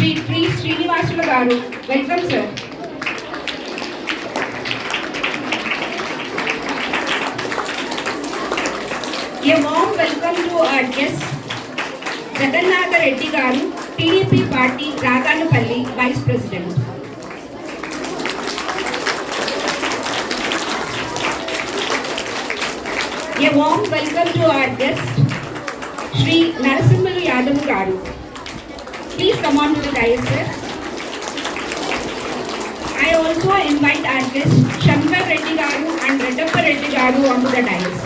Shri P. Srinivasula Garu. Welcome, sir. A warm welcome to our guest, Jagannatha Reddy Garu, TDP Party, Raganapalli, Vice President. A warm welcome to our guest, Shri Narasimhalu Yadav Garu. Please come on to the dais, sir. I also invite our guests, Shankar Reddy Garu and Reddappa Reddy Garu onto the dais.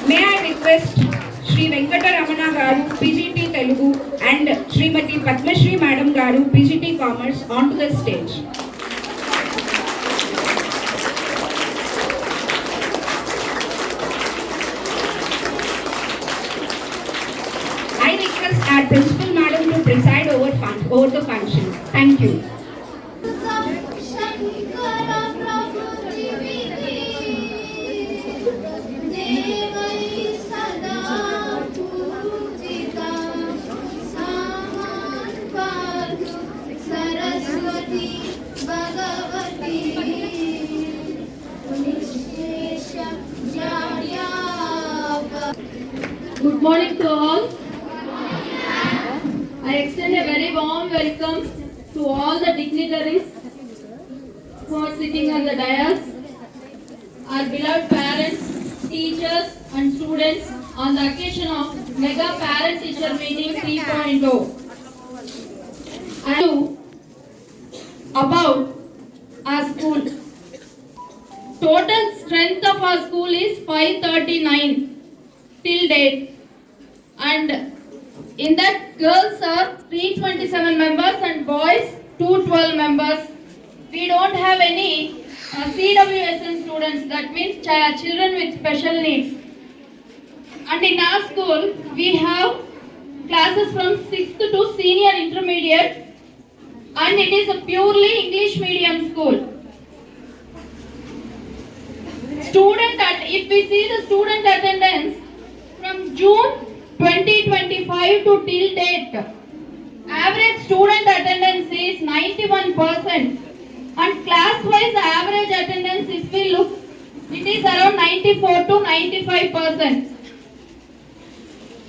May I request Shri Venkata Ramana Garu, PGT Telugu, and Srimati Padmashri Madam Garu, PGT Commerce, onto the stage. I request our Principal Madam to preside over the function. Thank you. Good morning to all. I extend a very warm welcome to all the dignitaries who are sitting on the dais, our beloved parents, teachers and students on the occasion of Mega Parent Teacher Meeting 3.0. And about our school. Total strength of our school is 539 till date, and in that girls are 327 members and boys 212 members. We don't have any CWSN students, that means children with special needs. And in our school we have classes from 6th to senior intermediate, and it is a purely English medium school. If we see the student attendance from June 2025 to till date, average student attendance is 91%, and class wise average attendance, if we look, it is around 94 to 95%.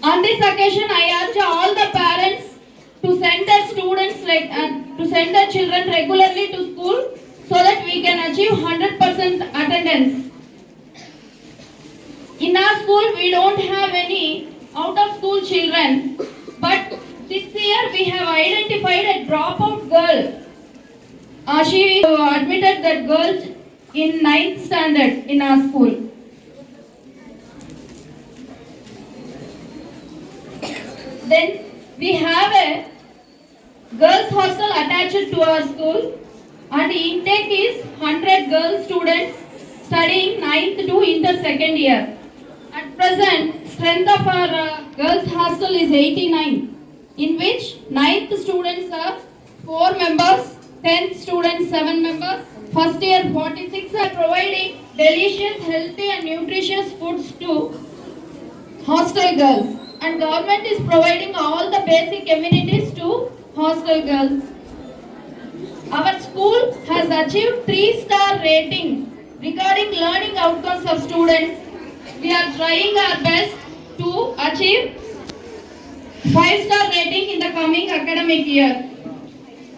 On this occasion, I urge all the parents to send their students to send their children regularly to school so that we can achieve 100% attendance. In our school, we don't have any out of school children, but this year we have identified a dropout girl. She admitted that girl in 9th standard in our school. Then we have a girls hostel attached to our school, and intake is 100 girl students studying 9th to inter second year. At present, strength of our girls hostel is 89, in which 9th students are 4 members, 10th students 7 members, first year 46 are providing delicious, healthy and nutritious foods to hostel girls, and government is providing all the basic amenities to hostel girls. Our school has achieved 3-star rating regarding learning outcomes of students. We are trying our best to achieve 5-star rating in the coming academic year.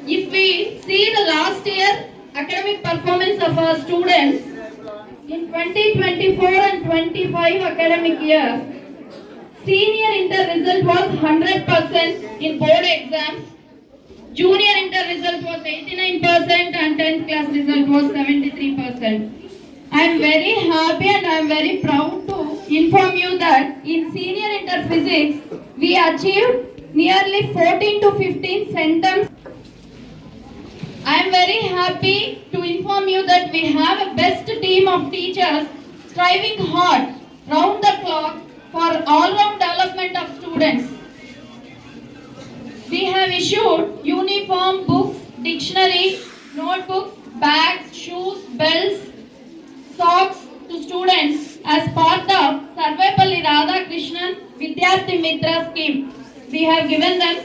If we see the last year academic performance of our students in 2024 and 25 academic year, senior inter result was 100% in board exams, junior inter result was 89%, and 10th class result was 73%. I am very happy and I am very proud to inform you that in senior inter physics we achieved nearly 14 to 15 centums. I am very happy to inform you that we have a best team of teachers striving hard round the clock for all-round development of students. We have issued uniform, books, dictionary, notebooks, bags, shoes, belts, socks to students as part of Sarvepalli Radhakrishnan Vidya Vidyarthi Mitra scheme. We have given them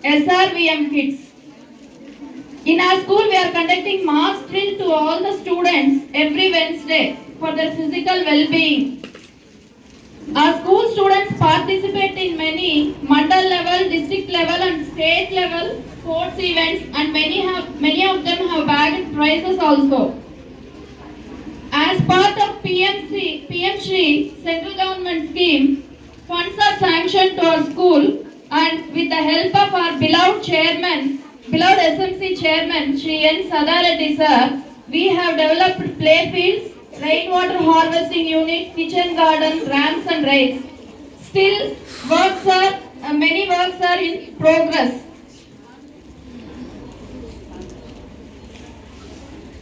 SRVM kits. In our school, we are conducting mass drill to all the students every Wednesday for their physical well-being. Our school students participate in many mandal level, district level and state level sports events, and many of them have bagged prizes also. As part of PM Shri central government scheme, funds are sanctioned to our school, and with the help of our beloved SMC chairman Shri N. Sadareddy sir, we have developed play fields, rainwater harvesting unit, kitchen garden, ramps and raids. Still, many works are in progress.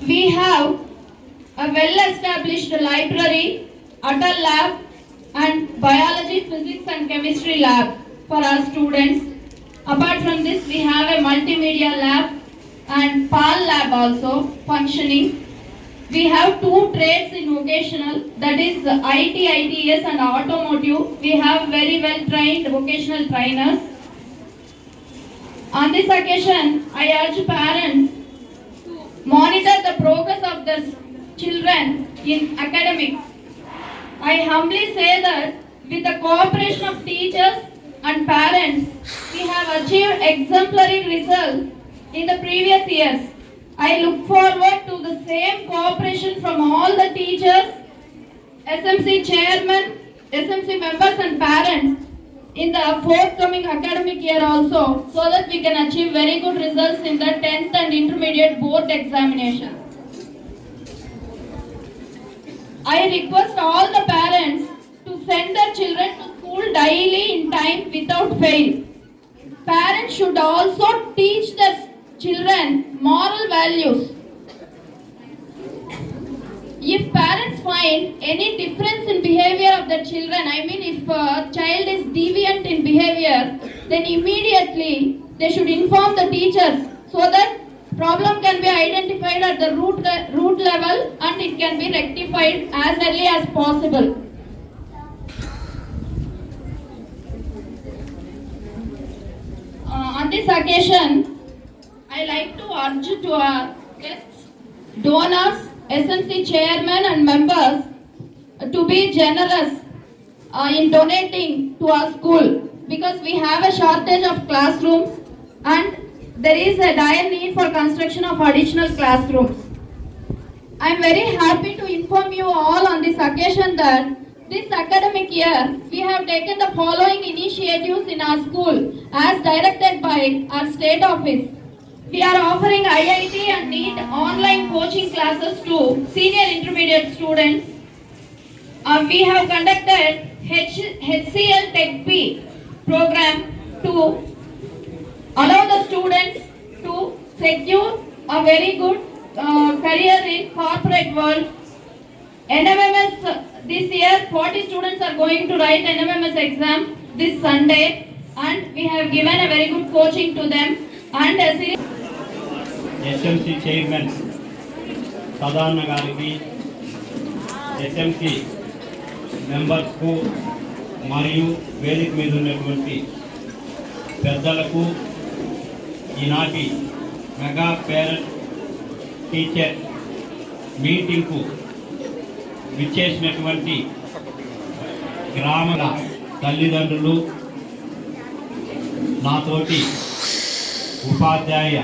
We have a well-established library, Atal lab and biology, physics and chemistry lab for our students. Apart from this, we have a multimedia lab and PAL lab also functioning. We have 2 trades in vocational, that is IT, ITS and automotive. We have very well trained vocational trainers. On this occasion, I urge parents to monitor the progress of their children in academics. I humbly say that with the cooperation of teachers and parents, we have achieved exemplary results in the previous years. I look forward to the same cooperation from all the teachers, SMC chairman, SMC members and parents in the forthcoming academic year also, so that we can achieve very good results in the 10th and intermediate board examinations. I request all the parents to send their children to school daily in time without fail. Parents should also teach their children moral values. If parents find any difference in behavior of their children, if a child is deviant in behavior, then immediately they should inform the teachers so that problem can be identified at the root level and it can be rectified as early as possible. On this occasion, I like to urge to our guests, donors, SNC chairmen and members to be generous in donating to our school, because we have a shortage of classrooms and there is a dire need for construction of additional classrooms. I am very happy to inform you all on this occasion that this academic year we have taken the following initiatives in our school as directed by our state office. We are offering IIT and NEET online coaching classes to senior intermediate students. We have conducted HCL Tech B program to allow the students to secure a very good career in corporate world. NMMS this year 40 students are going to write NMMS exam this Sunday, and we have given a very good coaching to them. And SMC chairman Sadanna గారికి, SMC మెంబర్స్కు మరియు వేదిక మీద ఉన్నటువంటి పెద్దలకు, ఈనాటి mega parent teacher మీటింగ్కు విచ్చేసినటువంటి గ్రామ తల్లిదండ్రులు, నాతోటి ఉపాధ్యాయ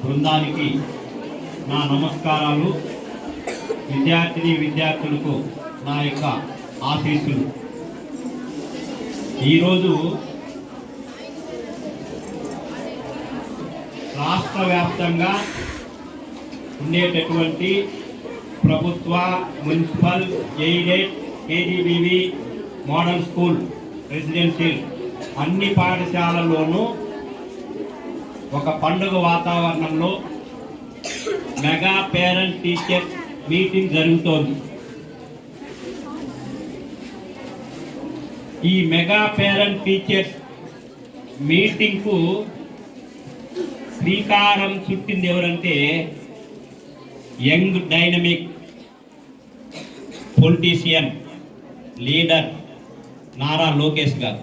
బృందానికి నా నమస్కారాలు. విద్యార్థులకు నా యొక్క ఆశీస్సులు. ఈరోజు రాష్ట్ర వ్యాప్తంగా ఉండేటటువంటి ప్రభుత్వ, municipal, aided, KGBV, model school, residential అన్ని పాఠశాలల్లోనూ ఒక పండుగ వాతావరణంలో మెగా పేరెంట్ టీచర్ మీటింగ్ జరుగుతోంది. ఈ మెగా పేరెంట్ టీచర్స్ మీటింగ్కు శ్రీకారం చుట్టింది ఎవరంటే young dynamic politician, leader, Nara Lokesh గారు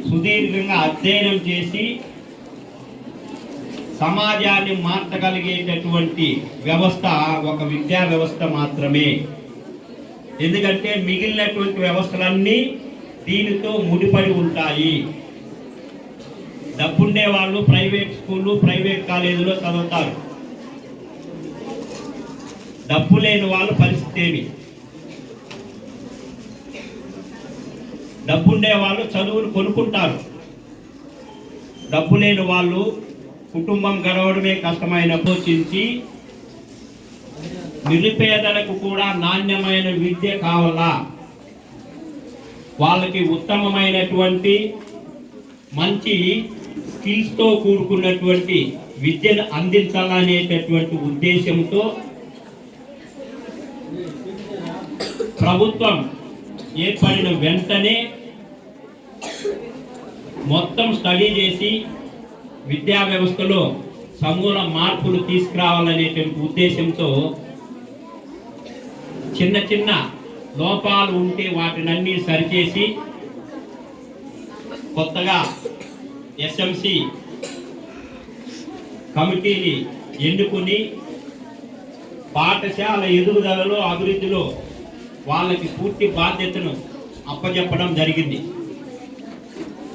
సుదీర్ఘంగా అధ్యయనం చేసి సమాజాన్ని మార్చగలిగేటటువంటి వ్యవస్థ ఒక విద్యా వ్యవస్థ మాత్రమే. ఎందుకంటే మిగిలినటువంటి వ్యవస్థలన్నీ దీనితో ముడిపడి ఉంటాయి. డబ్బుండే వాళ్ళు ప్రైవేట్ స్కూళ్ళు, ప్రైవేట్ కాలేజీలో చదువుతారు. డబ్బు లేని వాళ్ళ పరిస్థితి ఏమి? డబ్బుండే వాళ్ళు చదువులు కొనుక్కుంటారు. డబ్బు లేని వాళ్ళు కుటుంబం గడవడమే కష్టమైన ఆలోచించి నిరుపేదలకు కూడా నాణ్యమైన విద్య కావాలా, వాళ్ళకి ఉత్తమమైనటువంటి మంచి స్కిల్స్తో కూడుకున్నటువంటి విద్యను అందించాలనేటటువంటి ఉద్దేశంతో ప్రభుత్వం ఏర్పడిన వెంటనే మొత్తం స్టడీ చేసి విద్యా వ్యవస్థలో సమూల మార్పులు తీసుకురావాలనేటువంటి ఉద్దేశంతో చిన్న చిన్న లోపాలు ఉంటే వాటినన్నీ సరిచేసి కొత్తగా ఎస్ఎంసి కమిటీని ఎన్నుకుని పాఠశాల ఎదుగుదలలో అభివృద్ధిలో వాళ్ళకి పూర్తి బాధ్యతను అప్పచెప్పడం జరిగింది.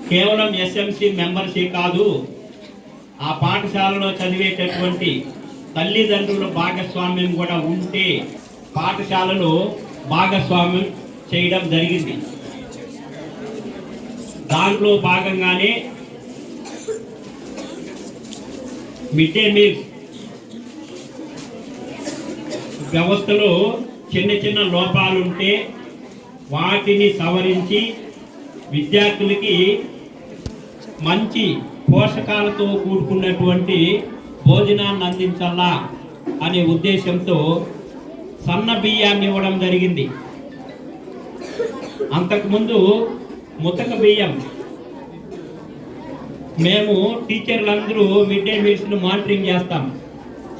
కేవలం ఎస్ఎంసి మెంబర్సే కాదు, ఆ పాఠశాలలో చదివేటటువంటి తల్లిదండ్రుల భాగస్వామ్యం కూడా ఉంటే పాఠశాలలో భాగస్వామ్యం చేయడం జరిగింది. దాంట్లో భాగంగానే మిడ్ డే మీల్ వ్యవస్థలో చిన్న చిన్న లోపాలుంటే వాటిని సవరించి విద్యార్థులకి మంచి పోషకాలతో కూడుకున్నటువంటి భోజనాన్ని అందించాలా అనే ఉద్దేశంతో సన్న బియ్యాన్ని ఇవ్వడం జరిగింది. అంతకుముందు ముతక బియ్యం మేము టీచర్లందరూ మిడ్ డే మీల్స్ను మానిటరింగ్ చేస్తాం.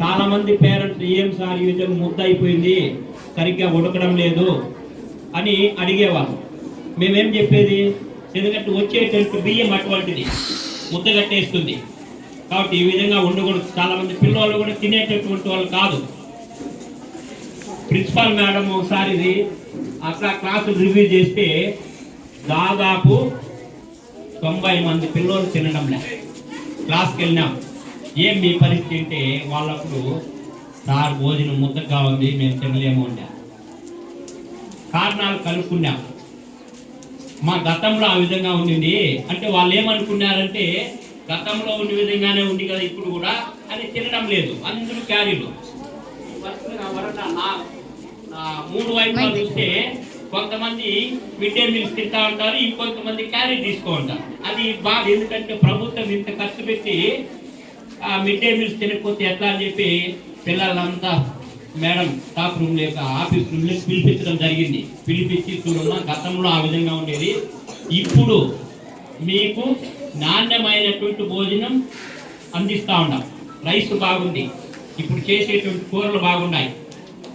చాలామంది పేరెంట్స్ ఏం సార్ ఈ విధంగా ముద్ద అయిపోయింది, సరిగ్గా ఉడకడం లేదు అని అడిగేవాళ్ళు. మేమేం చెప్పేది, ఎందుకంటే వచ్చేటువంటి బియ్యం అటువంటిది ముద్ద కట్టేస్తుంది కాబట్టి ఈ విధంగా ఉండకూడదు. చాలామంది పిల్లలు కూడా తినేటటువంటి వాళ్ళు కాదు. ప్రిన్సిపాల్ మేడం ఒకసారి ఇది అట్లా క్లాసులు రివ్యూ చేస్తే దాదాపు 90 మంది పిల్లలు తినడం లే. క్లాస్కి వెళ్ళినాం, ఏం మీ పరిస్థితి అంటే వాళ్ళప్పుడు సార్ భోజనం ముద్దగా ఉంది, మేము తినలేము అంటే కారణాలు కనుక్కున్నాం. మా గతంలో ఆ విధంగా ఉండింది అంటే వాళ్ళు ఏమనుకున్నారంటే గతంలో ఉన్న విధంగానే ఉంది కదా ఇప్పుడు కూడా అని తినడం లేదు. అందరూ క్యారీలు మూడు వైపులా చూస్తే కొంతమంది మిడ్ డే మీల్స్ తింటా ఉంటారు, ఇంకొంతమంది క్యారీ తీసుకో ఉంటారు. అది బాగా, ఎందుకంటే ప్రభుత్వం ఇంత ఖర్చు పెట్టి మిడ్ డే మీల్స్ తినకపోతే ఎట్లా అని చెప్పి పిల్లలంతా మేడం స్టాఫ్ రూమ్ లేక ఆఫీస్ రూమ్ లేక పిలిపించడం జరిగింది. పిలిపించి చూడమ్మా గతంలో ఆ విధంగా ఉండేది, ఇప్పుడు మీకు నాణ్యమైనటువంటి భోజనం అందిస్తూ ఉన్నాం. రైస్ బాగుంది, ఇప్పుడు చేసేటువంటి కూరలు బాగున్నాయి.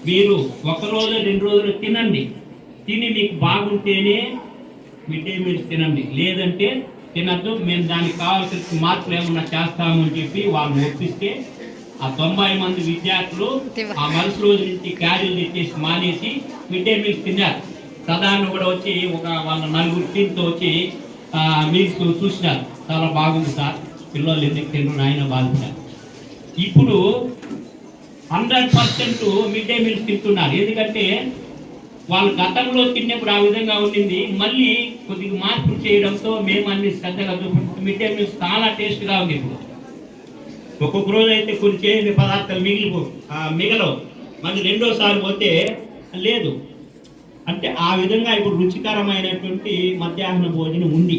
మీరు ఒకరోజు 2 రోజులు తినండి, తిని మీకు బాగుంటేనే మిడ్ డే మీల్స్ తినండి, లేదంటే తినద్దు, మేము దానికి కావాల్సిన మార్పులు ఏమన్నా చేస్తాము అని చెప్పి వాళ్ళు ఒప్పిస్తే ఆ 90 మంది విద్యార్థులు ఆ మరుసటి రోజు నుంచి క్యారీలు తెచ్చేసి మానేసి మిడ్ డే మీల్స్ తిన్నారు. ప్రధాని కూడా వచ్చి వాళ్ళ 4 టీంతో వచ్చి మీల్స్ చూసినారు. చాలా బాగుంది సార్, పిల్లలు ఎందుకు తింటారు ఆయన బాగుంటారు. ఇప్పుడు 100% మిడ్ డే మీల్స్ తింటున్నారు. ఎందుకంటే వాళ్ళు గతంలో తిన్నప్పుడు ఆ విధంగా ఉండింది, మళ్ళీ కొద్దిగా మార్పులు చేయడంతో మేము అన్ని శ్రద్ధగా చూపించి మిడ్ డే మీల్స్ చాలా టేస్ట్గా ఉంది. ఇప్పుడు ఒక్కొక్క రోజు అయితే కొన్ని చేయని పదార్థాలు మిగలవు, మళ్ళీ రెండోసారి పోతే లేదు. అంటే ఆ విధంగా ఇప్పుడు రుచికరమైనటువంటి మధ్యాహ్న భోజనం ఉంది.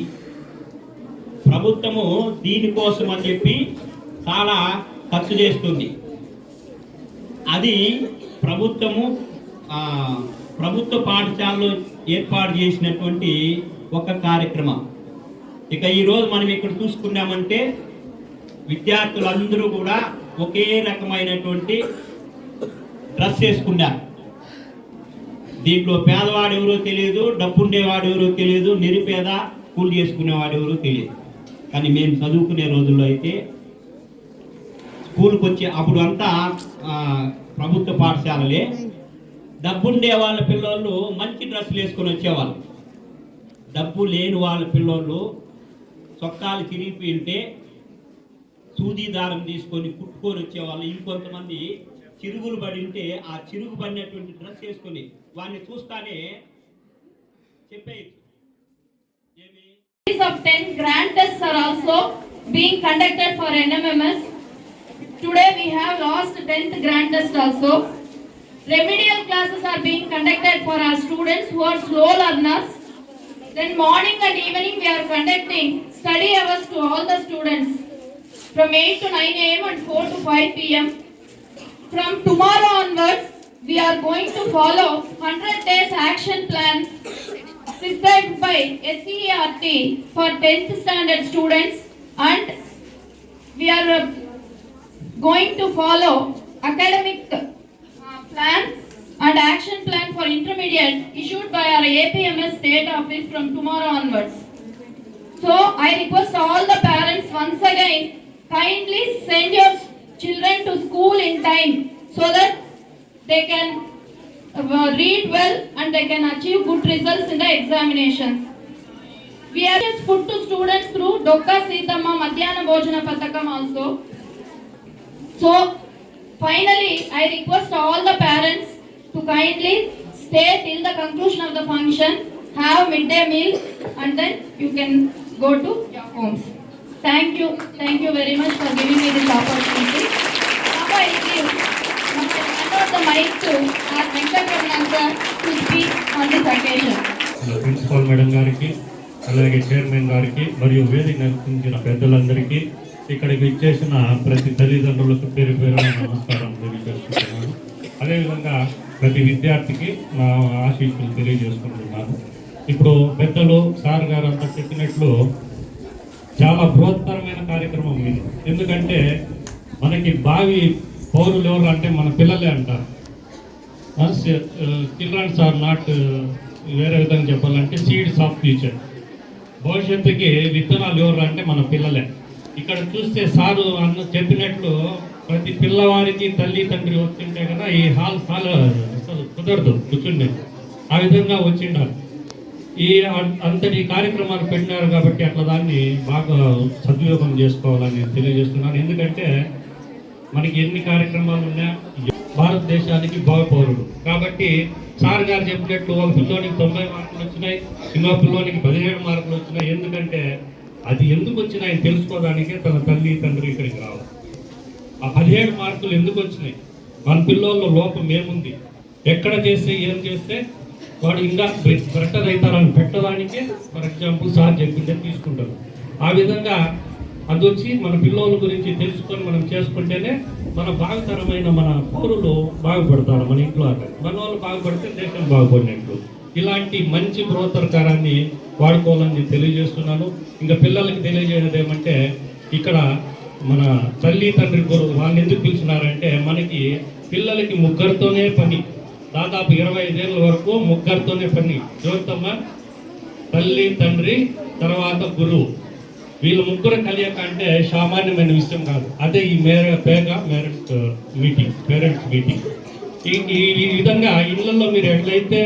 ప్రభుత్వము దీనికోసం అని చెప్పి చాలా ఖర్చు చేస్తుంది. అది ప్రభుత్వ పాఠశాలలో ఏర్పాటు చేసినటువంటి ఒక కార్యక్రమం. ఇక ఈరోజు మనం ఇక్కడ చూసుకున్నామంటే విద్యార్థులందరూ కూడా ఒకే రకమైనటువంటి డ్రెస్ వేసుకున్నారు. దీంట్లో పేదవాడు ఎవరో తెలియదు, డబ్బుండేవాడు ఎవరో తెలియదు, నిరుపేద కూలి చేసుకునేవాడు ఎవరో తెలియదు. కానీ మేము చదువుకునే రోజుల్లో అయితే స్కూల్కి వచ్చే అప్పుడు అంతా ప్రభుత్వ పాఠశాలలే. డబ్బుండే వాళ్ళ పిల్లలు మంచి డ్రెస్సులు వేసుకొని వచ్చేవాళ్ళు. డబ్బు లేని వాళ్ళ పిల్లలు చొక్కాలు చిరిగిపోయి ఉంటే సూది దారం తీసుకొని కుట్టుకొని వచ్చేవాళ్ళు. ఇంకొంతమంది చిరుగులు పడి ఉంటే ఆ చిరుగు పడినటువంటి డ్రెస్ వేసుకొని వాడిని చూస్తానే చెప్పేయచ్చు. Of 10 grand tests are also being conducted for NMMS. Today we have lost 10th grand test also. Remedial classes are being conducted for our students who are slow learners. Then morning and evening we are conducting study hours to all the students from 8 to 9 am and 4 to 5 pm. From tomorrow onwards we are going to follow 100 days action plan prescribed by SCERT for 10th standard students, and we are going to follow academic plan and action plan for intermediate issued by our APMS state office from tomorrow onwards. So I request all the parents once again, kindly send your children to school in time so that they can read well and they can achieve good results in the examinations. We have just put to students through Dokka Seethamma Madhyana Bhojana Pathakam also. So finally I request all the parents to kindly stay till the conclusion of the function, have midday meal and then you can go to your homes. Thank you very much for giving me this opportunity. Now I give the mic to our Venkatraman sir to speak on this occasion. Principal madam గారికి, అలాగే chairman గారికి మరియు వేదిక నడిపించిన పెద్దలందరికీ, ఇక్కడికి ఇచ్చేసిన ప్రతి తల్లిదండ్రులకు పేరు పేరున నమస్కారం తెలియజేసుకుంటున్నాను. అదేవిధంగా ప్రతి విద్యార్థికి నా ఆశీస్సులు తెలియజేసుకుంటున్నాను. ఇప్పుడు పెద్దలు సార్ గారు అంతా చెప్పినట్లు చాలా బృహత్తరమైన కార్యక్రమం ఇది. ఎందుకంటే మనకి భావి పౌరులు ఎవరు అంటే మన పిల్లలే అంటారు. చిల్డ్రన్స్ ఆర్ నాట్, వేరే విధంగా చెప్పాలంటే సీడ్స్ ఆఫ్ ఫ్యూచర్. భవిష్యత్తుకి విత్తనాలు ఎవరు అంటే మన పిల్లలే. ఇక్కడ చూస్తే సారు అన్న చెప్పినట్లు ప్రతి పిల్లవారికి తల్లి తండ్రి వచ్చింటే కదా ఈ హాల్ అసలు కుదరదు కూర్చుండే, ఆ విధంగా వచ్చిండారు. ఈ అంతటి కార్యక్రమాలు పెట్టినారు కాబట్టి అట్లా దాన్ని బాగా సద్వినియోగం చేసుకోవాలని తెలియజేస్తున్నాను. ఎందుకంటే మనకి ఎన్ని కార్యక్రమాలు ఉన్నా భారతదేశానికి పౌరుడు కాబట్టి సార్ గారు చెప్పినట్టు ఒక పిల్లోనికి 90 మార్కులు వచ్చినాయి, ఇంకో పిల్లోనికి 17 మార్కులు వచ్చినాయి. ఎందుకంటే అది ఎందుకు వచ్చినాయని తెలుసుకోవడానికే తన తల్లి తండ్రి ఇక్కడికి రావాలి. ఆ 17 మార్కులు ఎందుకు వచ్చినాయి, మన పిల్లోల్లో లోపం ఏముంది, ఎక్కడ చేస్తే ఏం చేస్తే వాడు ఇంకా బెటర్ అవుతారని పెట్టడానికే ఫర్ ఎగ్జాంపుల్ సార్ చెప్పిందే తీసుకుంటారు. ఆ విధంగా అది వచ్చి మన పిల్లల గురించి తెలుసుకొని మనం చేసుకుంటేనే మన భావితరమైన మన పౌరులు బాగుపడతారు. మన ఇంట్లో మన వాళ్ళు బాగుపడితే దేశం బాగుపడినట్లు. ఇలాంటి మంచి బృహత్తరకారాన్ని వాడుకోవాలని తెలియజేస్తున్నాను. ఇంకా పిల్లలకి తెలియజేయడం ఏమంటే ఇక్కడ మన తల్లి తండ్రి వాళ్ళని ఎందుకు పిలిచినారంటే మనకి పిల్లలకి ముగ్గురితోనే పని. దాదాపు 25 ఏళ్ళ వరకు ముగ్గురితోనే పని. జ్యోతమ్మ, తల్లి తండ్రి, తర్వాత గురువు, వీళ్ళు ముగ్గురు కలియక అంటే సామాన్యమైన విషయం కాదు. అదే ఈ పేరెంట్స్ మీటింగ్. ఈ విధంగా ఇళ్లలో మీరు ఎట్లయితే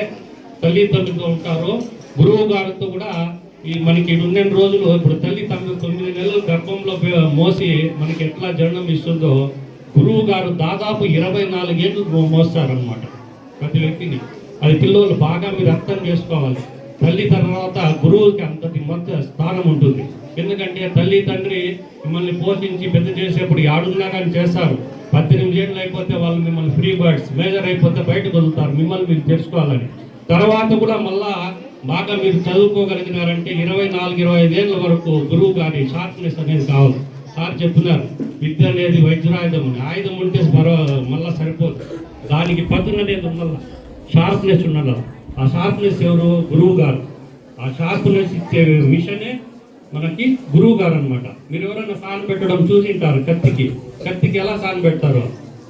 తల్లిదండ్రులతో ఉంటారో గురువు గారితో కూడా మనకి ఉన్న రోజులు ఇప్పుడు తల్లి 9 నెలలు గర్భంలో మోసి మనకి ఎట్లా జన్మం ఇస్తుందో గురువు గారు దాదాపు 24 ఏళ్ళు మోస్తారనమాట ప్రతి వ్యక్తిని. అది పిల్లలు బాగా మీరు అర్థం చేసుకోవాలి. తల్లి తర్వాత గురువుకి అంతటి మధ్య స్థానం ఉంటుంది. ఎందుకంటే తల్లి తండ్రి మిమ్మల్ని పోషించి పెద్ద చేసేప్పుడు ఆడున్నా కానీ చేస్తారు. 18 ఏళ్ళు అయిపోతే వాళ్ళు మిమ్మల్ని ఫ్రీ బర్డ్స్, మేజర్ అయిపోతే బయటకు వదులుతారు మిమ్మల్ని మీరు తెలుసుకోవాలని. తర్వాత కూడా మళ్ళా బాగా మీరు చదువుకోగలిగినారంటే 24-25 ఏళ్ళ వరకు గురువు గారి షార్ప్నెస్ అనేది కావాలి. సార్ చెప్తున్నారు విద్య అనేది వజ్రాయుధం అని. ఆయుధం ఉంటే మళ్ళా సరిపోదు, దానికి పదును అనేది ఉండాల, షార్ప్నెస్ ఉండాల. ఆ షార్ప్నెస్ ఎవరు? గురువు గారు. ఆ షార్ప్నెస్ ఇచ్చే మిషనే మనకి గురువు గారు అనమాట. మీరు ఎవరైనా సాన్ పెట్టడం చూసింటారు. కత్తికి ఎలా సాన్ పెడతారో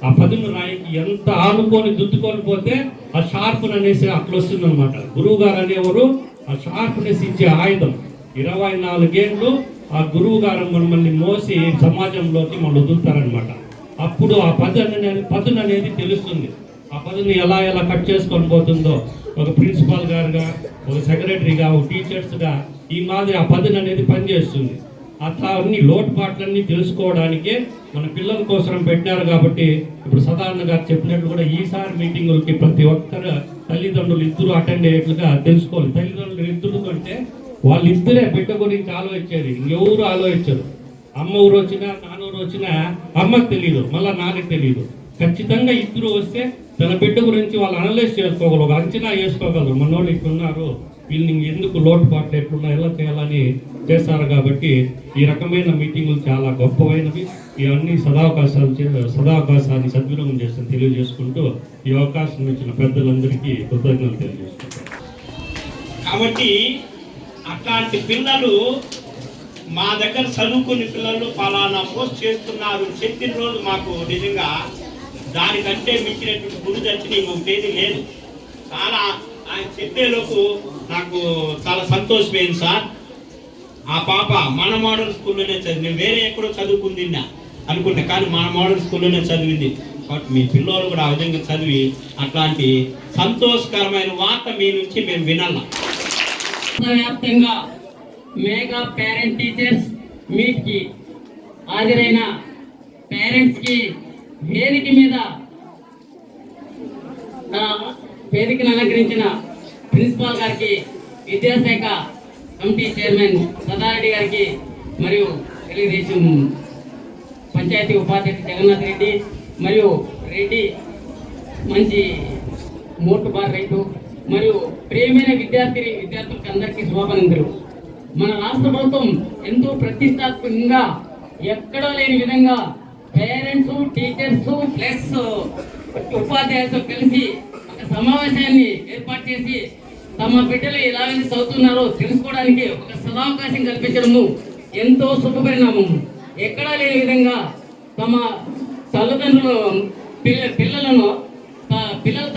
ఆ పదును రాయికి ఎంత ఆనుకొని దుద్దుకొని పోతే ఆ షార్ప్నెస్ అనేసి అట్లా వస్తుంది అనమాట. గురువు గారు అనేవారు ఆ షార్ప్నెస్ ఇచ్చే ఆయుధం. 24 ఏళ్ళు ఆ గురువు గారు మనల్ని మోసి సమాజంలోకి మనం వదులుతారనమాట. అప్పుడు ఆ పదును అనేది తెలుస్తుంది. ఆ పదును ఎలా కట్ చేసుకొని పోతుందో ఒక ప్రిన్సిపాల్ గారుగా, ఒక సెక్రటరీగా, ఒక టీచర్స్గా ఈ మాదిరి ఆ పదును అనేది పనిచేస్తుంది. అట్లా అన్ని లోటుపాట్లన్నీ తెలుసుకోవడానికే మన పిల్లల కోసం పెట్టినారు. కాబట్టి ఇప్పుడు సదానంద గారు చెప్పినట్లు కూడా ఈసారి మీటింగులకి ప్రతి ఒక్కరు తల్లిదండ్రులు ఇద్దరు అటెండ్ అయ్యేట్లుగా తెలుసుకోవాలి. తల్లిదండ్రులు ఇద్దరు కంటే వాళ్ళిద్దరే బిడ్డ గురించి ఆలోచించేది, ఇంకెవరు ఆలోచించరు. అమ్మ ఊరు వచ్చినా నాన్నూరు వచ్చినా అమ్మకు తెలియదు, మళ్ళీ నాన్నకి తెలియదు. ఖచ్చితంగా ఇద్దరు వస్తే తన బిడ్డ గురించి వాళ్ళు అనలైజ్ చేసుకోగలరు, ఒక అంచనా వేసుకోగలరు. మనోళ్ళు ఇట్లున్నారు, వీళ్ళని ఎందుకు లోటుపాట్లు ఎట్లున్నా ఎలా చేయాలని చేస్తారు. కాబట్టి ఈ రకమైన మీటింగులు చాలా గొప్పమైనవి. ఇవన్నీ సదావకాశాన్ని సద్వినియోగం చేస్తాను తెలియజేసుకుంటూ ఈ అవకాశం ఇచ్చిన పెద్దలందరికీ కృతజ్ఞతలు తెలియజేసుకుంటాను. కాబట్టి అట్లాంటి పిల్లలు మా దగ్గర చదువుకునే పిల్లలు ఫలానా పోస్ట్ చేస్తున్నారు చెప్పిన రోజు మాకు నిజంగా దానికంటే మించినటువంటి గురుదర్శిని ఇంకొకటి లేదు. చాలా ఆయన చెప్పేలోపు నాకు చాలా సంతోషమైంది సార్. ఆ పాప మన మోడల్ స్కూల్లోనే చదివింది, వేరే ఎక్కడో చదువుకుంది అనుకుంటా, కానీ మన మోడల్ స్కూల్లోనే చదివింది. కాబట్టి మీ పిల్లలు కూడా ఆ విధంగా చదివి అట్లాంటి సంతోషకరమైన వార్త మీ నుంచి మేము వినాలా. వ్యాప్తంగా మెగా పేరెంట్ టీచర్స్ మీట్ కి హాజరైన పేరెంట్స్ కి వేదిక మీద వేదికను అలంకరించిన ప్రిన్సిపాల్ గారికి, విద్యాశాఖ కమిటీ చైర్మన్ సదారెడ్డి గారికి, మరియు తెలుగుదేశం పంచాయతీ ఉపాధ్యక్షుడు జగన్నాథ్ రెడ్డి మరియు రెడ్డి మంచి మోటు బార్ రైతు మరియు ప్రియమైన విద్యార్థులకు అందరికీ శుభాభినందనలు. మన రాష్ట్ర ప్రభుత్వం ఎంతో ప్రతిష్టాత్మకంగా ఎక్కడో లేని విధంగా పేరెంట్స్, టీచర్స్ ప్లస్ ఉపాధ్యాయులతో కలిసి ఒక సమావేశాన్ని ఏర్పాటు చేసి తమ బిడ్డలు ఎలా చదువుతున్నారో తెలుసుకోవడానికి ఒక సదావకాశం కల్పించడము ఎంతో శుభపరిణామం. ఎక్కడా లేని విధంగా తమ తల్లిదండ్రులు పిల్లల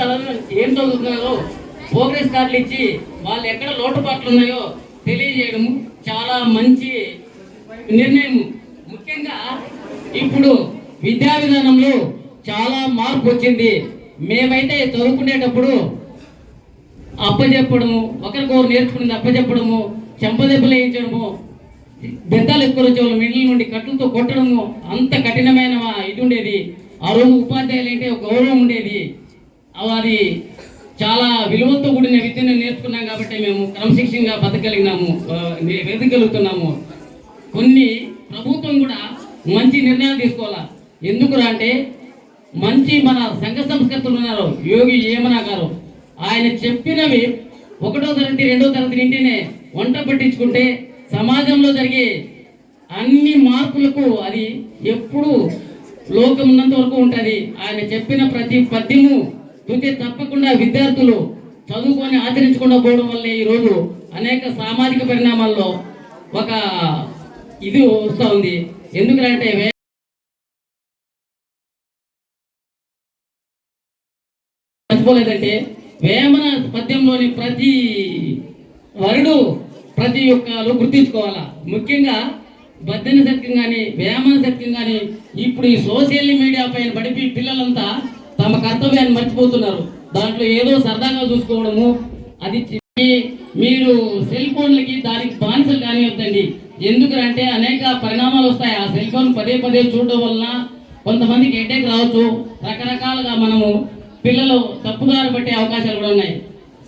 తల్లిదండ్రులు ఏం చదువుతున్నారో ప్రోగ్రెస్ కార్డులు ఇచ్చి వాళ్ళు ఎక్కడ లోటుపాట్లు ఉన్నాయో తెలియజేయడం చాలా మంచి నిర్ణయం. ముఖ్యంగా ఇప్పుడు విద్యా విధానంలో చాలా మార్పు వచ్చింది. మేమైతే చదువుకునేటప్పుడు అప్పచెప్పడము, ఒకరికొకరు నేర్చుకునేది అప్పచెప్పడము, చెంపదెబ్బలు వేయించడము, బెత్తాలు ఎక్కువ వచ్చేవాళ్ళు, మిడిల్ నుండి కట్టులతో కొట్టడము, అంత కఠినమైన ఇది ఉండేది. ఆ రోజు ఉపాధ్యాయులు అంటే ఒక గౌరవం ఉండేది. అది చాలా విలువలతో కూడిన విద్యను నేర్చుకున్నాం కాబట్టి మేము క్రమశిక్షణగా వెతకగలుగుతున్నాము. కొన్ని ప్రభుత్వం కూడా మంచి నిర్ణయాలు తీసుకోవాలా. ఎందుకురా అంటే మంచి మన సంఘ సంస్కర్తలు ఉన్నారు, యోగి ఏమనా గారు, ఆయన చెప్పినవి 1వ తరగతి 2వ తరగతి నుండినే వంట పట్టించుకుంటే సమాజంలో జరిగే అన్ని మార్పులకు అది ఎప్పుడు లోకం ఉన్నంత వరకు ఉంటుంది. ఆయన చెప్పిన ప్రతి పద్యము తుది తప్పకుండా విద్యార్థులు చదువుకొని ఆచరించకుండా పోవడం వల్లే ఈరోజు అనేక సామాజిక పరిణామాల్లో ఒక ఇది వస్తూ ఉంది. ఎందుకంటే మర్చిపోలేదంటే వేమన పద్యంలోని ప్రతి వరుడు ప్రతి ఒక్కరు గుర్తించుకోవాలా. ముఖ్యంగా బద్దెన సత్యం కానీ వేమన సత్యం కానీ ఇప్పుడు ఈ సోషల్ మీడియా పైన పడిపి పిల్లలంతా తమ కర్తవ్యాన్ని మర్చిపోతున్నారు. దాంట్లో ఏదో సరదాగా చూసుకోవడము, అది మీరు సెల్ ఫోన్లకి దానికి బానిసలు కానివద్దండి. ఎందుకంటే అనేక పరిణామాలు వస్తాయి. ఆ సెల్ ఫోన్ పదే చూడడం వలన కొంతమందికి హెడేక్ రావచ్చు. రకరకాలుగా మనము పిల్లలు తప్పుదారి పట్టే అవకాశాలు కూడా ఉన్నాయి.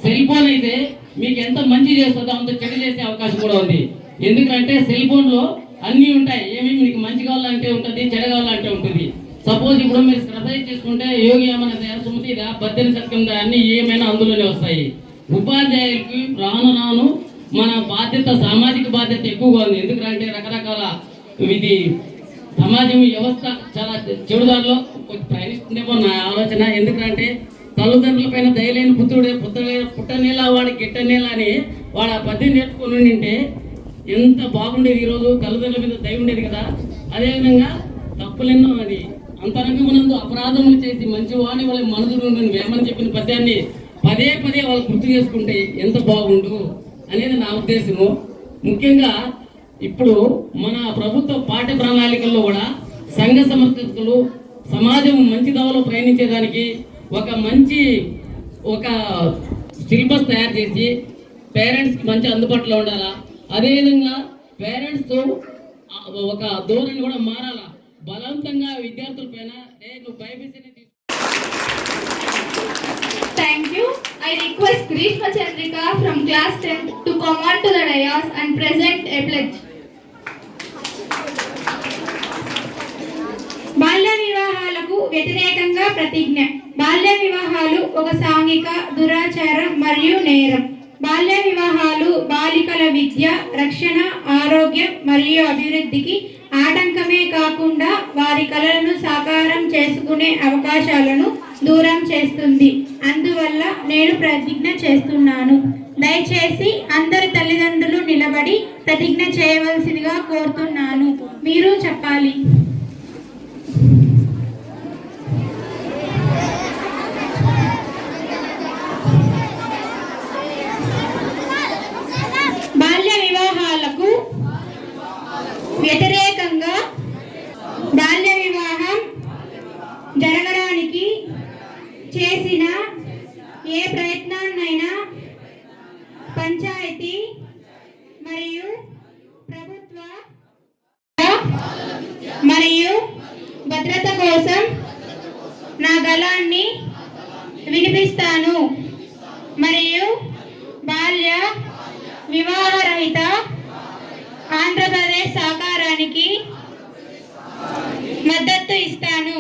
సెల్ ఫోన్ అయితే మీకు ఎంత మంచి చేస్తుందో అంత చెడు చేసే అవకాశం కూడా ఉంది. ఎందుకంటే సెల్ ఫోన్లో అన్నీ ఉంటాయి. ఏమేమి మీకు మంచి కావాలంటే ఉంటుంది, చెడు కావాలంటే ఉంటుంది. సపోజ్ ఇప్పుడు మీరు శ్రద్ధ చేసుకుంటే యోగి ఏమైనా సుమతిదా, బద్దెన సత్యందా అన్ని ఏమైనా అందులోనే వస్తాయి. ఉపాధ్యాయులకి రాను మన బాధ్యత, సామాజిక బాధ్యత ఎక్కువగా ఉంది. ఎందుకంటే రకరకాల ఇది సమాజం వ్యవస్థ చాలా చెడుదారిలో ప్రయాణిస్తుందేమో నా ఆలోచన. ఎందుకంటే తల్లిదండ్రుల పైన దయలేని పుట్టనేలా వాడి గిట్టనేలా అని వాడు ఆ పద్యం నేర్చుకుని ఉంటే ఎంత బాగుండేది. ఈరోజు తల్లిదండ్రుల మీద దయ ఉండేది కదా. అదేవిధంగా తప్పులెన్నో అది అంతరంగమునందు అపరాధములు చేసి మంచి వాణి వాళ్ళ మనదును నేను వేమని చెప్పిన పద్యాన్ని పదే పదే వాళ్ళు గుర్తు చేసుకుంటే ఎంత బాగుండు అనేది నా ఉద్దేశము. ముఖ్యంగా ఇప్పుడు మన ప్రభుత్వ పాఠ్య ప్రణాళికల్లో కూడా సంఘ సమర్థకులు సమాజం మంచి దవలో ప్రయాణించేదానికి ఒక సిలబస్ తయారు చేసి పేరెంట్స్కి మంచి అందుబాటులో ఉండాలా. అదేవిధంగా పేరెంట్స్ ఒక ధోరణి కూడా మారాలా. బలవంతంగా విద్యార్థుల పైన నువ్వు Bibles Thank you. I request Grishma Chandrika from class 10 to come on to the dais and present a pledge. బాల్య వివాహాలకు వ్యతిరేకంగా ప్రతిజ్ఞ. బాల్య వివాహాలు ఒక సాంఘిక దురాచారం మరియు నేరం. బాల్య వివాహాలు బాలికల విద్య, రక్షణ, ఆరోగ్యం మరియు అభివృద్ధికి ఆటంకమే కాకుండా వారి కలలను సాకారం చేసుకునే అవకాశాలను దూరం చేస్తుంది. అందువల్ల నేను ప్రతిజ్ఞ చేస్తున్నాను. దయచేసి అందరి తల్లిదండ్రులు నిలబడి ప్రతిజ్ఞ చేయవలసిందిగా కోరుతున్నాను. మీరు చెప్పాలి. బాల్య వివాహాలకు వ్యతిరేకంగా బాల్య వివాహం జరగడానికి చేసిన ఏ ప్రయత్నాన్నైనా పంచాయతీ మరియు ప్రభుత్వ మరియు భద్రత కోసం నా గళాన్ని వినిపిస్తాను మరియు బాల్య వివాహరహిత ఆంధ్రప్రదేశ్ సాకారానికి మద్దతు ఇస్తాను.